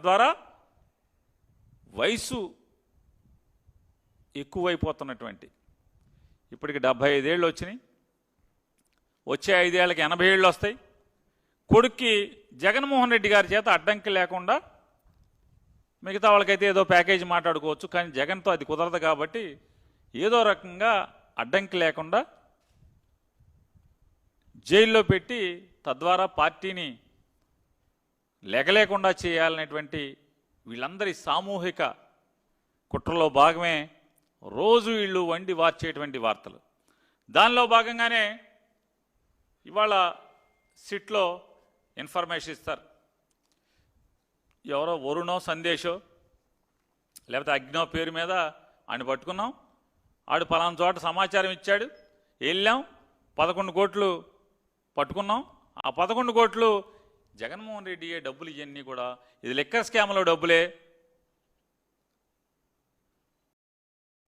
ద్వారా వయసు ఎక్కువైపోతున్నటువంటి ఇప్పటికి 75 ఏళ్ళు వచ్చినాయి. వచ్చే 5 ఏళ్ళకి 80 ఏళ్ళు వస్తాయి. కొడుక్కి జగన్మోహన్ రెడ్డి గారి చేత అడ్డంకి లేకుండా మిగతా వాళ్ళకైతే ఏదో ప్యాకేజీ మాట్లాడుకోవచ్చు, కానీ జగన్తో అది కుదరదు. కాబట్టి ఏదో రకంగా అడ్డంకి లేకుండా జైల్లో పెట్టి తద్వారా పార్టీని లెగలేకుండా చేయాలనేటువంటి వీళ్ళందరి సామూహిక కుట్రలో భాగమే రోజు వీళ్ళు వండి వార్చేటువంటి వార్తలు. దానిలో భాగంగానే ఇవాళ సిట్లో ఇన్ఫర్మేషన్ ఇస్తారు. ఎవరో వరుణో సందేశో లేకపోతే అగ్నో పేరు మీద ఆయన పట్టుకున్నాం, ఆడు పలానా చోట సమాచారం ఇచ్చాడు, వెళ్ళాం, 11 కోట్లు పట్టుకున్నాం. ఆ 11 కోట్లు జగన్మోహన్ రెడ్డి డబ్బులు ఇవన్నీ కూడా ఇది లిక్కర్ స్కామ్లో డబ్బులే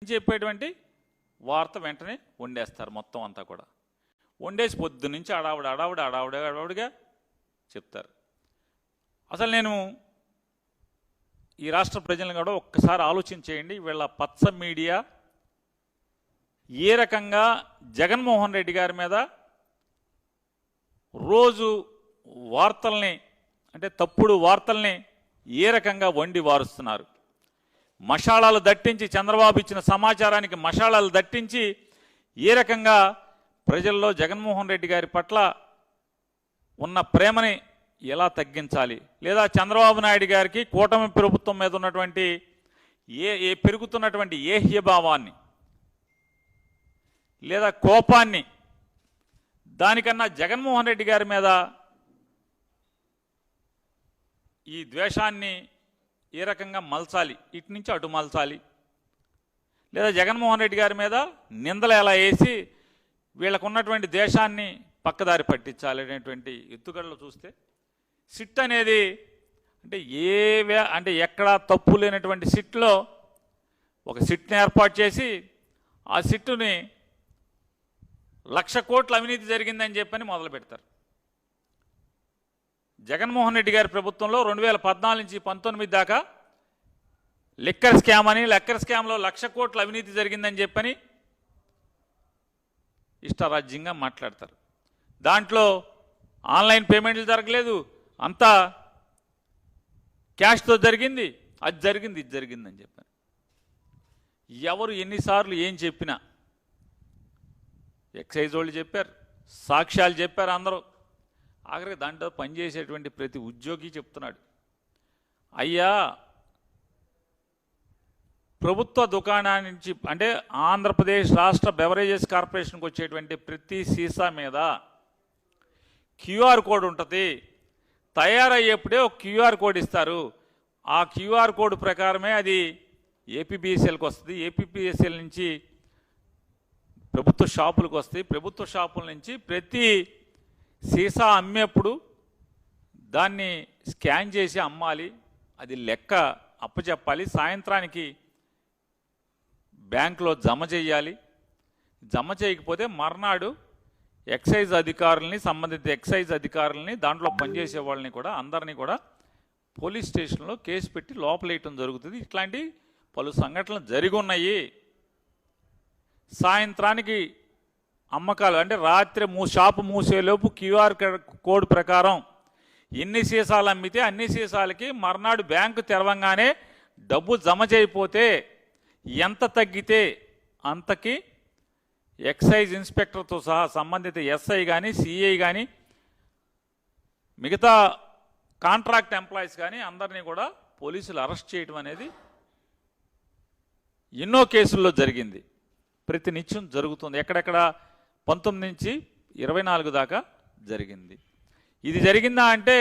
చెప్పేటువంటి వార్త వెంటనే వండేస్తారు. మొత్తం అంతా కూడా వండేసి పొద్దు నుంచి అడావుడిగా చెప్తారు. అసలు నేను ఈ రాష్ట్ర ప్రజలను కూడా ఒక్కసారి ఆలోచించేయండి. వీళ్ళ పచ్చ మీడియా ఏ రకంగా జగన్మోహన్ రెడ్డి గారి మీద రోజు వార్తల్ని అంటే తప్పుడు వార్తల్ని ఏ రకంగా వండి వారుస్తున్నారు. మషాళాలు దట్టించి చంద్రబాబు ఇచ్చిన సమాచారానికి మషాళాలు దట్టించి ఏ రకంగా ప్రజల్లో జగన్మోహన్ రెడ్డి గారి పట్ల ఉన్న ప్రేమని ఎలా తగ్గించాలి, లేదా చంద్రబాబు నాయుడు గారికి కూటమి ప్రభుత్వం మీద ఉన్నటువంటి పెరుగుతున్నటువంటి ఏహ్యభావాన్ని లేదా కోపాన్ని దానికన్నా జగన్మోహన్ రెడ్డి గారి మీద ఈ ద్వేషాన్ని ఏ రకంగా మలచాలి, ఇటు నుంచి అటు మలచాలి, లేదా జగన్మోహన్ రెడ్డి గారి మీద నిందలు ఎలా వేసి వీళ్ళకు ఉన్నటువంటి దేశాన్ని పక్కదారి పట్టించాలి అనేటువంటి ఎత్తుగడలు చూస్తే సిట్ అనేది అంటే ఎక్కడా తప్పు లేనటువంటి సిట్లో ఒక సిట్ని ఏర్పాటు చేసి ఆ సిట్టుని 1,00,000 కోట్ల అవినీతి జరిగిందని చెప్పని మొదలు పెడతారు. జగన్మోహన్ రెడ్డి గారి ప్రభుత్వంలో 2014 నుంచి 19 దాకా లిక్కర్ స్కామ్ అని, లిక్కర్ స్కామ్లో 1,00,000 కోట్ల అవినీతి జరిగిందని చెప్పని ఇష్టారాజ్యంగా మాట్లాడతారు. దాంట్లో ఆన్లైన్ పేమెంట్లు జరగలేదు, అంతా క్యాష్తో జరిగింది, అది జరిగింది, ఇది జరిగిందని చెప్పాను. ఎవరు ఎన్నిసార్లు ఏం చెప్పినా ఎక్సైజ్ వాళ్ళు చెప్పారు, సాక్ష్యాలు చెప్పారు అందరూ. ఆఖరికి దాంట్లో పనిచేసేటువంటి ప్రతి ఉద్యోగి చెప్తున్నాడు, అయ్యా ప్రభుత్వ దుకాణాన్ని నుంచి అంటే ఆంధ్రప్రదేశ్ రాష్ట్ర బెవరేజెస్ కార్పొరేషన్కి వచ్చేటువంటి ప్రతి సీసా మీద క్యూఆర్ కోడ్ ఉంటుంది. తయారయ్యేప్పుడే ఒక క్యూఆర్ కోడ్ ఇస్తారు. ఆ క్యూఆర్ కోడ్ ప్రకారమే అది ఏపీబీఎస్ఎల్కి వస్తుంది. ఏపీబీఎస్ఎల్ నుంచి ప్రభుత్వ షాపులకు వస్తాయి. ప్రభుత్వ షాపుల నుంచి ప్రతి సీసా అమ్మేప్పుడు దాన్ని స్కాన్ చేసి అమ్మాలి, అది లెక్క అప్పచెప్పాలి, సాయంత్రానికి బ్యాంకులో జమ చేయాలి. జమ చేయకపోతే మర్నాడు ఎక్సైజ్ అధికారులని, సంబంధిత ఎక్సైజ్ అధికారులని, దాంట్లో పనిచేసే వాళ్ళని కూడా అందరినీ కూడా పోలీస్ స్టేషన్లో కేసు పెట్టి లోపలేయటం జరుగుతుంది. ఇట్లాంటి పలు సంఘటనలు జరిగి ఉన్నాయి. సాయంత్రానికి అమ్మకాలు అంటే రాత్రి షాపు మూసేలోపు క్యూఆర్ కోడ్ ప్రకారం ఎన్ని సీసాలు అమ్మితే అన్ని సీసాలకి మర్నాడు బ్యాంకు తెరవంగానే డబ్బు జమ చేయకపోతే ఎంత తగ్గితే అంతకి ఎక్సైజ్ ఇన్స్పెక్టర్తో సహా సంబంధిత ఎస్ఐ కానీ, సిఐ కానీ, మిగతా కాంట్రాక్ట్ ఎంప్లాయీస్ కానీ అందరినీ కూడా పోలీసులు అరెస్ట్ చేయడం అనేది ఎన్నో కేసుల్లో జరిగింది. ప్రతినిత్యం జరుగుతుంది. ఎక్కడెక్కడ 19 నుంచి 24 దాకా జరిగింది. ఇది జరిగిందా అంటే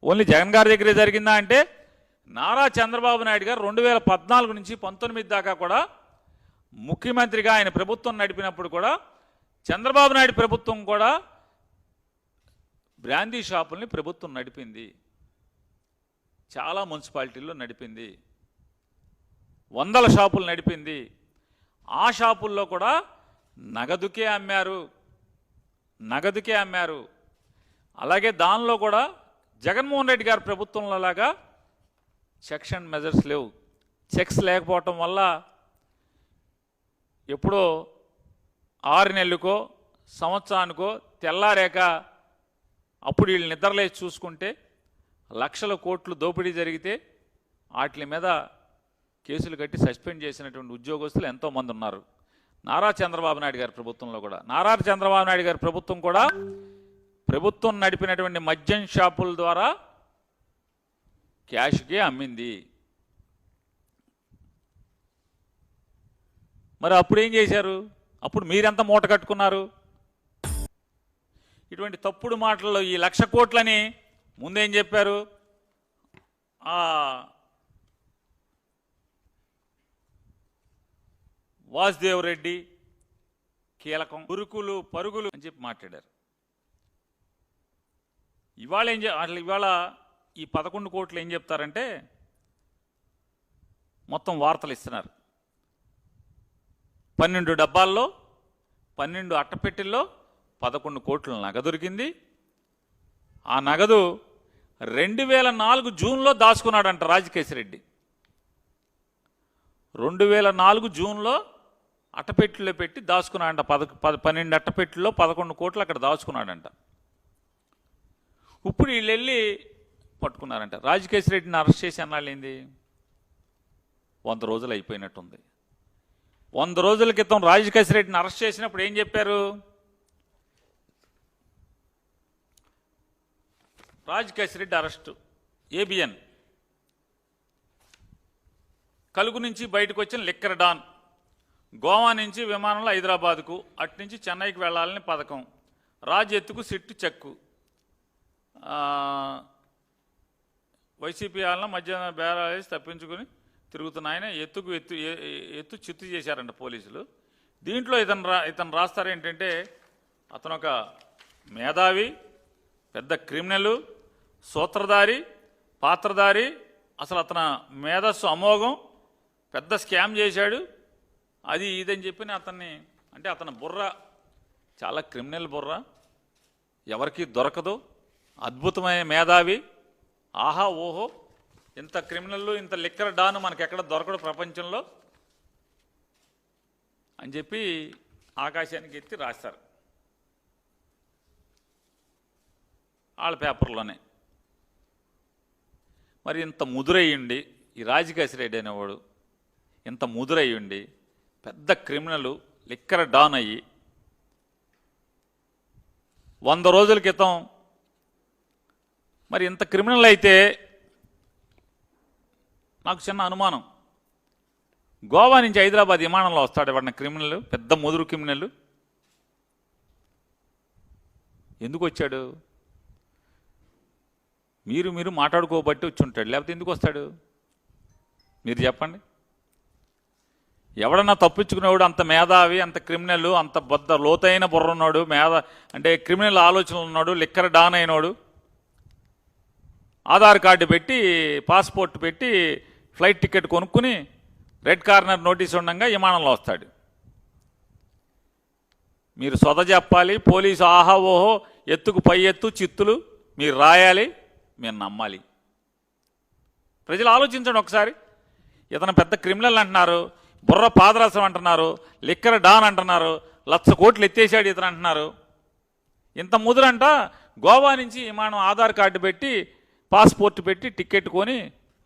ఓన్లీ జగన్ గారి దగ్గరే జరిగిందా అంటే నారా చంద్రబాబు నాయుడు గారు 2014 నుంచి 19 దాకా కూడా ముఖ్యమంత్రిగా ఆయన ప్రభుత్వం నడిపినప్పుడు కూడా చంద్రబాబు నాయుడు ప్రభుత్వం కూడా బ్రాందీ షాపుల్ని ప్రభుత్వం నడిపింది. చాలా మున్సిపాలిటీల్లో నడిపింది, 100 షాపులు నడిపింది. ఆ షాపుల్లో కూడా నగదుకే అమ్మారు. అలాగే దానిలో కూడా జగన్మోహన్ రెడ్డి గారి ప్రభుత్వంలో లాగా చెక్స్ అండ్ మెజర్స్ లేవు. చెక్స్ లేకపోవటం వల్ల ఎప్పుడో 6 నెలలకో సంవత్సరానికో తెల్లారేక అప్పుడు వీళ్ళు నిద్రలేసి చూసుకుంటే లక్షల కోట్లు దోపిడీ జరిగితే వాటి మీద కేసులు కట్టి సస్పెండ్ చేసినటువంటి ఉద్యోగస్తులు ఎంతోమంది ఉన్నారు. నారా చంద్రబాబు నాయుడు గారి ప్రభుత్వంలో కూడా, నారా చంద్రబాబు నాయుడు గారి ప్రభుత్వం కూడా ప్రభుత్వం నడిపినటువంటి మద్యం షాపుల ద్వారా క్యాష్కి అమ్మింది. మరి అప్పుడు ఏం చేశారు? అప్పుడు మీరెంత మూట కట్టుకున్నారు? ఇటువంటి తప్పుడు మాటల్లో ఈ 1,00,000 కోట్లని ముందేం చెప్పారు? వాసుదేవ్ రెడ్డి కీలకం, ఉరుకులు పరుగులు అని చెప్పి మాట్లాడారు. ఇవాళ ఇవాళ ఈ 11 కోట్లు ఏం చెప్తారంటే మొత్తం వార్తలు ఇస్తున్నారు. 12 డబ్బాల్లో 12 అట్టపెట్టెల్లో 11 కోట్ల నగదు దొరికింది. ఆ నగదు 2004 జూన్లో దాచుకున్నాడంట రాజకేశిరెడ్డి. 2004 జూన్లో అట్టపెట్టెలో పెట్టి దాచుకున్నాడంట. 12 అట్టపెట్టెల్లో 11 కోట్లు అక్కడ దాచుకున్నాడంట. ఇప్పుడు వీళ్ళు వెళ్ళి పట్టుకున్నారంట. రాజకేశిరెడ్డిని అరెస్ట్ చేసి అన్నాళ్ళేంది? 100 రోజులు అయిపోయినట్టుంది. 100 రోజుల క్రితం రాజకేశిరెడ్డిని అరెస్ట్ చేసినప్పుడు ఏం చెప్పారు? రాజకేశిరెడ్డి అరెస్టు, ఏబిఎన్ కలుగు నుంచి బయటకు వచ్చిన లిక్కర్ డాన్, గోవా నుంచి విమానంలో హైదరాబాద్కు, అటు నుంచి చెన్నైకి వెళ్ళాలని పథకం, రాజ్ ఎత్తుకు సిట్టు చెక్కు, వైసీపీ వాళ్ళ మధ్య బేరాలేసి తప్పించుకుని తిరుగుతున్న ఆయన ఎత్తు చిత్తు చేశారంట పోలీసులు. దీంట్లో ఇతను రాస్తారేంటంటే అతను ఒక మేధావి, పెద్ద క్రిమినల్, సూత్రధారి, పాత్రధారి, అసలు అతను మేధస్సు అమోఘం, పెద్ద స్కామ్ చేశాడు, అది ఇదని చెప్పి అతన్ని, అంటే అతని బుర్ర చాలా క్రిమినల్ బుర్ర, ఎవరికి దొరకదు, అద్భుతమైన మేధావి, ఆహా ఓహో, ఇంత క్రిమినల్ ఇంత లిక్కర్ డాను మనకి ఎక్కడ దొరకడు ప్రపంచంలో అని చెప్పి ఆకాశానికి ఎత్తి రాస్తారు వాళ్ళ పేపర్లోనే. మరి ఇంత ముదురయ్యండి ఈ రాజకేశిరెడ్డి అనేవాడు, ఇంత ముదురయ్యండి పెద్ద క్రిమినల్ లిక్కర్ డాన్ అయ్యి 100 రోజుల క్రితం మరి ఇంత క్రిమినల్ అయితే నాకు చిన్న అనుమానం, గోవా నుంచి హైదరాబాద్ విమానంలో వస్తాడు ఎవడన్నా క్రిమినల్, పెద్ద ముదురు క్రిమినల్, ఎందుకు వచ్చాడు? మీరు మాట్లాడుకోబట్టి వచ్చి ఉంటాడు, లేకపోతే ఎందుకు వస్తాడు? మీరు చెప్పండి. ఎవడన్నా తప్పించుకునేవాడు అంత మేధావి, అంత క్రిమినల్, అంత బద్ద లోతైన బుర్ర ఉన్నాడు, అంటే క్రిమినల్ ఆలోచనలు ఉన్నాడు, లిక్కర్ డాన్ అయినాడు, ఆధార్ కార్డు పెట్టి పాస్పోర్ట్ పెట్టి ఫ్లైట్ టికెట్ కొనుక్కుని రెడ్ కార్నర్ నోటీస్ ఉండగా విమానంలో వస్తాడు. మీరు సొద చెప్పాలి, పోలీసు ఆహా ఓహో ఎత్తుకు పై ఎత్తు చిత్తులు మీరు రాయాలి, మీరు నమ్మాలి. ప్రజలు ఆలోచించండి ఒకసారి. ఇతను పెద్ద క్రిమినల్ అంటున్నారు, బుర్ర పాదరసం అంటున్నారు, లిక్కర్ డాన్ అంటున్నారు, 1,00,000 కోట్లు ఎత్తేసాడు ఇతను అంటున్నారు. ఇంత ముదురంట గోవా నుంచి విమానం ఆధార్ కార్డు పెట్టి పాస్పోర్ట్ పెట్టి టికెట్ కొని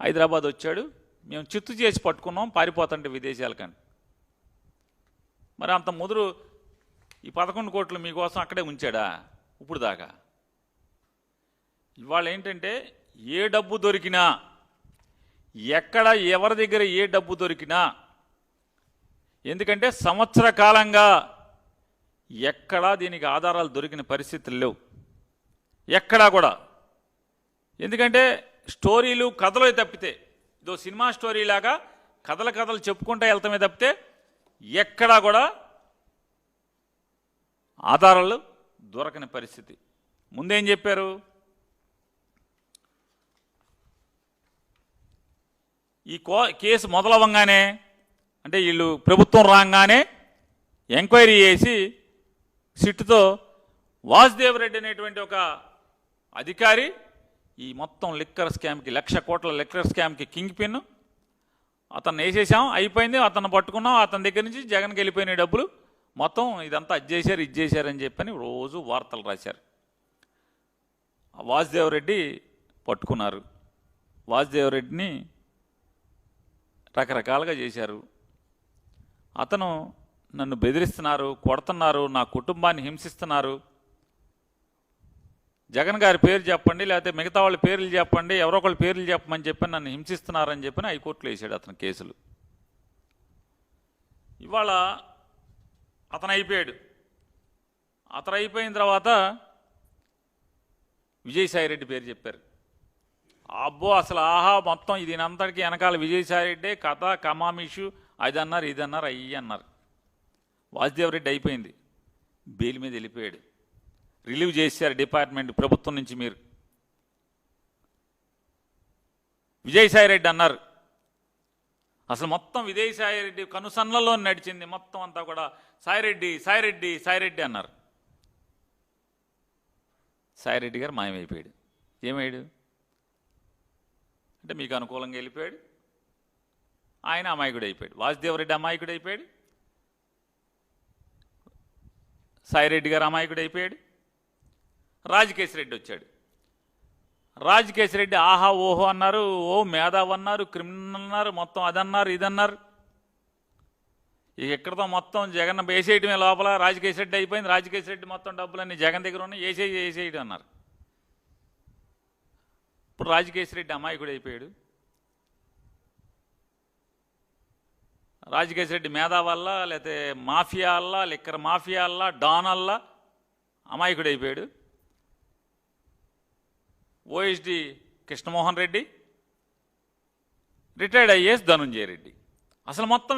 హైదరాబాద్ వచ్చాడు, మేము చిత్తు చేసి పట్టుకున్నాం పారిపోతుంటే విదేశాలకని. మరి అంత ముదురు ఈ 11 కోట్లు మీకోసం అక్కడే ఉంచాడా ఇప్పుడు దాకా? ఇవాళ ఏంటంటే ఏ డబ్బు దొరికినా, ఎక్కడ ఎవరి దగ్గర ఏ డబ్బు దొరికినా, ఎందుకంటే సంవత్సర కాలంగా ఎక్కడా దీనికి ఆధారాలు దొరికిన పరిస్థితులు లేవు ఎక్కడా కూడా. ఎందుకంటే స్టోరీలు కథలు తప్పితే, ఇదో సినిమా స్టోరీ లాగా కథలు చెప్పుకుంటూ వెళ్తామే తప్పితే ఎక్కడా కూడా ఆధారాలు దొరకని పరిస్థితి. ముందేం చెప్పారు? ఈ కేసు మొదలవ్వగానే, అంటే వీళ్ళు ప్రభుత్వం రాగానే ఎంక్వైరీ చేసి సిట్టుతో వాసుదేవ్ రెడ్డి అనేటువంటి ఒక అధికారి ఈ మొత్తం లిక్కర్ స్కామ్కి 1,00,000 కోట్ల లిక్కర్ స్కామ్కి కింగ్ పిన్ అతను వేసేసాం, అయిపోయింది, అతను పట్టుకున్నాం, అతని దగ్గర నుంచి జగన్కి వెళ్ళిపోయిన డబ్బులు మొత్తం ఇదంతా అది చేశారు ఇది చేశారని చెప్పని రోజు వార్తలు రాశారు. వాసుదేవరెడ్డి పట్టుకున్నారు, వాసుదేవరెడ్డిని రకరకాలుగా చేశారు. అతను నన్ను బెదిరిస్తున్నారు, కొడుతున్నారు, నా కుటుంబాన్ని హింసిస్తున్నారు, జగన్ గారి పేరు చెప్పండి లేకపోతే మిగతా వాళ్ళ పేర్లు చెప్పండి, ఎవరో ఒకళ్ళ పేర్లు చెప్పమని చెప్పి నన్ను హింసిస్తున్నారని చెప్పి హైకోర్టులో వేసాడు అతను కేసులు. ఇవాళ అతను అయిపోయాడు. అతను అయిపోయిన తర్వాత విజయసాయిరెడ్డి పేరు చెప్పారు. అబ్బో అసలు ఆహా మొత్తం దీనంతటికి వెనకాల విజయసాయిరెడ్డే కథ కమామిషు, అది అన్నారు ఇది అన్నారు అయ్యి అన్నారు. వాసుదేవరెడ్డి అయిపోయింది, బెయిల్ మీద వెళ్ళిపోయాడు, రిలీవ్ చేశారు డిపార్ట్మెంట్ ప్రభుత్వం నుంచి. మీరు విజయసాయిరెడ్డి అన్నారు, అసలు మొత్తం విజయసాయిరెడ్డి కనుసన్నల్లో నడిచింది మొత్తం అంతా కూడా సాయిరెడ్డి సాయిరెడ్డి సాయిరెడ్డి అన్నారు. సాయిరెడ్డి గారు మాయమైపోయాడు. ఏమయ్యాడు అంటే మీకు అనుకూలంగా వెళ్ళిపోయాడు, ఆయన అమాయకుడు అయిపోయాడు. వాసుదేవరెడ్డి అమాయకుడు అయిపోయాడు, సాయిరెడ్డి గారు అమాయకుడు అయిపోయాడు. రాజకేశ్రెడ్డి వచ్చాడు. రాజకేశ్రెడ్డి ఆహా ఓహో అన్నారు, ఓ మేధావ్ అన్నారు, క్రిమినల్ అన్నారు, మొత్తం అదన్నారు ఇదన్నారు. ఇక ఎక్కడితో మొత్తం జగన్ వేసేయటమే లోపల రాజకేశ్రెడ్డి అయిపోయింది. రాజకేశ్రెడ్డి మొత్తం డబ్బులన్నీ జగన్ దగ్గర ఉన్నాయి, వేసేయడం అన్నారు. ఇప్పుడు రాజకేశ్రెడ్డి అమాయకుడు అయిపోయాడు. రాజకేశ్రెడ్డి మేధావల్ల లేకపోతే మాఫియా అల్లా లిక్కర్ మాఫియా అల్లా డాన్ అల్లా అమాయకుడు అయిపోయాడు. OSD Krishna Mohan Reddy, retired IAS Dhananjaya Reddy, అసలు మొత్తం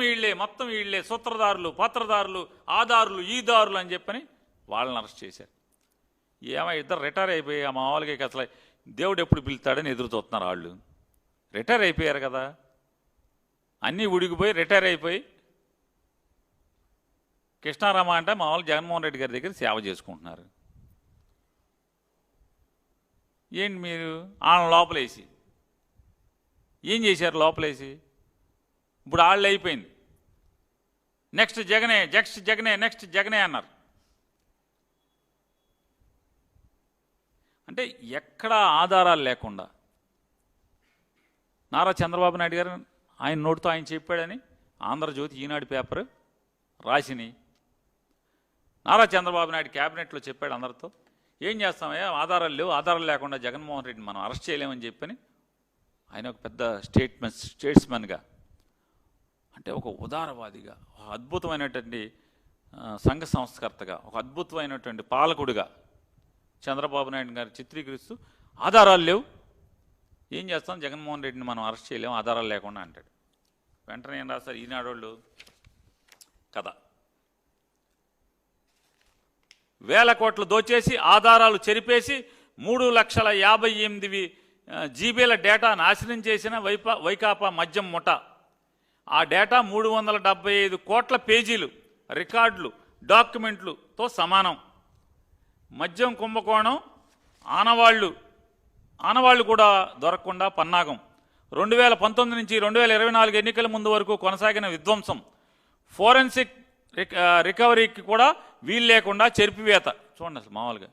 వీళ్ళే సూత్రధారులు పాత్రధారులు ఆధారులు ఈ దారులు అని చెప్పని వాళ్ళని అరెస్ట్ చేశారు. ఏమో ఇద్దరు రిటైర్ అయిపోయి ఆ మామూలుగా అసలు దేవుడు ఎప్పుడు పిలుస్తాడని ఎదురు చూస్తున్నారు. వాళ్ళు రిటైర్ అయిపోయారు కదా, అన్నీ ఉడికిపోయి రిటైర్ అయిపోయి కృష్ణారామ అంటే మామూలు జగన్మోహన్ రెడ్డి గారి దగ్గర సేవ చేసుకుంటున్నారు. ఏంటి మీరు వాళ్ళని లోపలేసి ఏం చేశారు? లోపలేసి ఇప్పుడు వాళ్ళు అయిపోయింది, నెక్స్ట్ జగనే నెక్స్ట్ జగనే అన్నారు. అంటే ఎక్కడ ఆధారాలు లేకుండా నారా చంద్రబాబు నాయుడు గారు ఆయన నోటితో ఆయన చెప్పాడని ఆంధ్రజ్యోతి ఈనాడు పేపర్ రాసిని నారా చంద్రబాబు నాయుడు క్యాబినెట్లో చెప్పాడు అందరితో, ఏం చేస్తామయ్యా ఆధారాలు లేవు, ఆధారాలు లేకుండా జగన్మోహన్ రెడ్డిని మనం అరెస్ట్ చేయలేమని చెప్పని ఆయన ఒక పెద్ద స్టేట్స్మెన్గా అంటే ఒక ఉదారవాదిగా, ఒక అద్భుతమైనటువంటి సంఘ సంస్కర్తగా, ఒక అద్భుతమైనటువంటి పాలకుడిగా చంద్రబాబు నాయుడు గారు చిత్రీకరిస్తూ ఆధారాలు లేవు, ఏం చేస్తాం జగన్మోహన్ రెడ్డిని మనం అరెస్ట్ చేయలేము ఆధారాలు లేకుండా అంటాడు. వెంటనే ఏం రాస్తారు ఈనాడు వాళ్ళు కథ, 1,000 కోట్లు దోచేసి ఆధారాలు చెరిపేసి 3,58,000 జీబీల డేటా నాశనం చేసిన వైకాపా మద్యం ముఠ. ఆ డేటా 375 కోట్ల పేజీలు రికార్డులు డాక్యుమెంట్లుతో సమానం. మద్యం కుంభకోణం ఆనవాళ్లు కూడా దొరకకుండా పన్నాగం. 2019 నుంచి 2024 ఎన్నికల ముందు వరకు కొనసాగిన విధ్వంసం, ఫోరెన్సిక్ రికవరీకి కూడా వీలు లేకుండా చెరిపివేత. చూడండి అసలు మామూలుగా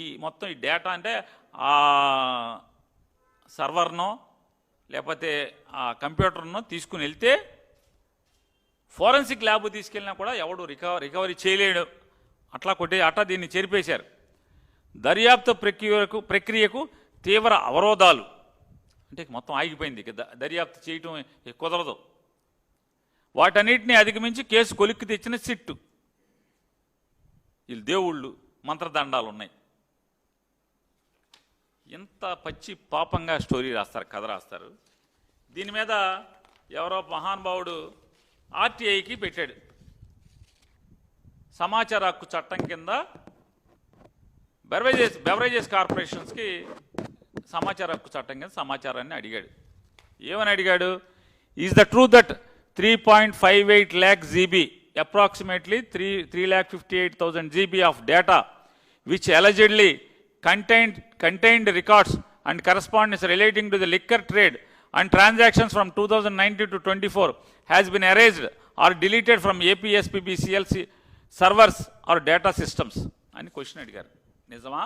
ఈ మొత్తం ఈ డేటా అంటే ఆ సర్వర్నో లేకపోతే ఆ కంప్యూటర్నో తీసుకుని వెళ్తే ఫోరెన్సిక్ ల్యాబ్ తీసుకెళ్ళినా కూడా ఎవడు రికవరీ చేయలేడు, అట్లా దీన్ని చెరిపేశారు. దర్యాప్తు ప్రక్రియకు తీవ్ర అవరోధాలు, అంటే మొత్తం ఆగిపోయింది, దర్యాప్తు చేయటం కుదరదు. వాటన్నిటిని అధిగమించి కేసు కొలిక్కి తెచ్చిన సిట్టు. వీళ్ళు దేవుళ్ళు మంత్రదండాలు ఉన్నాయి. ఎంత పచ్చి పాపంగా స్టోరీ రాస్తారు, కథ రాస్తారు. దీని మీద ఎవరో మహానుభావుడు ఆర్టీఐకి పెట్టాడు, సమాచార హక్కు చట్టం కింద బెవరేజెస్ కార్పొరేషన్స్కి సమాచార హక్కు చట్టం కింద సమాచారాన్ని అడిగాడు. ఏమని అడిగాడు? Is the true that 3.58 lakh GB, approximately 3,58,000 GB of data which allegedly contained records and correspondence relating to the liquor trade and transactions from 2019 to 24 has been erased or deleted from APSPB CLC servers or data systems అని question అడిగారు. నిజమా?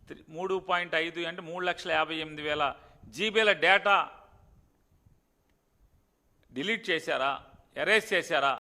3.5 అంటే 3,58,000 జీబీల data delete చేశారా, erase చేశారా?